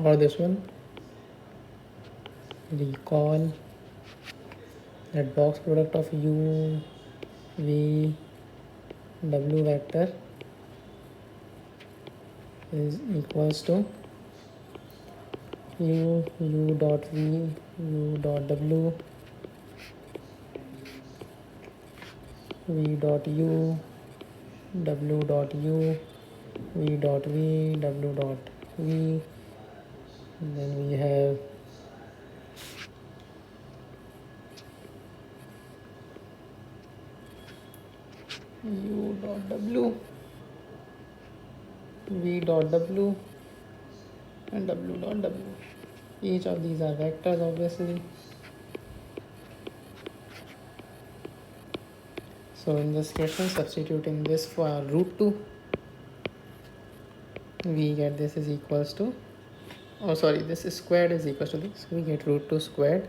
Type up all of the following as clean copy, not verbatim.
or this one, recall that box product of u v w vector is equals to u dot v u dot w v dot u w dot u v dot v w dot v. Then we have u dot w v dot w and w dot w. Each of these are vectors, obviously. So in this question, substituting this for root 2, we get this is equals to, oh sorry, this is squared is equals to this. We get root 2 squared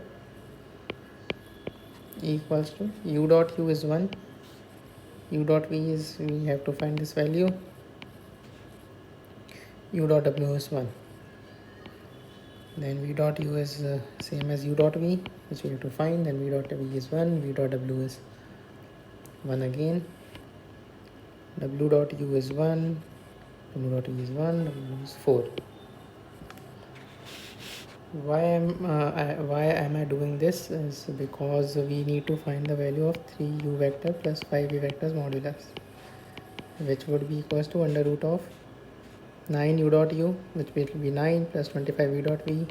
equals to u dot u is 1, u dot v is, we have to find this value, u dot w is 1. Then v dot u is same as u dot v, which we have to find. Then v dot v is 1, v dot w is 1 again, w dot u is 1, w dot v is 1, w is 4. Why am I doing this is because we need to find the value of 3u vector plus 5v vectors modulus, which would be equals to under root of 9u dot u, which will be 9, plus 25v dot v,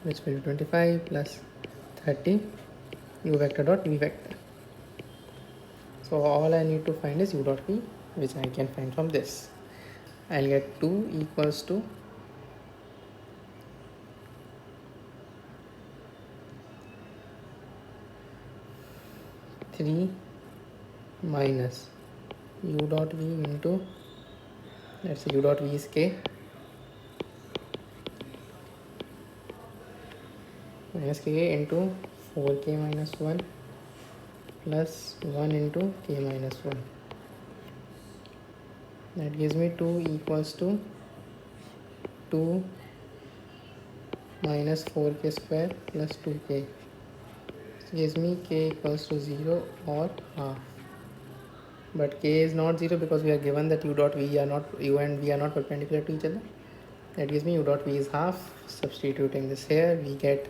which will be 25, plus 30 u vector dot v vector. So all I need to find is u dot v, which I can find from this. I'll get 2 equals to 3 minus u dot v into, let's say u dot v is k, minus k into 4k minus 1 plus 1 into k minus 1. That gives me 2 equals to 2 minus 4k square plus 2k. This gives me k equals to 0 or half. But k is not 0 because we are given that u dot v are not, u and v are not perpendicular to each other. That gives me u dot v is half. Substituting this here, we get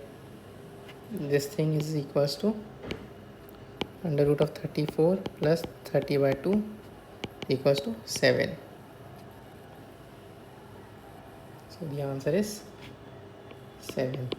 this thing is equals to under root of 34 plus 30 by 2 equals to 7. So the answer is 7.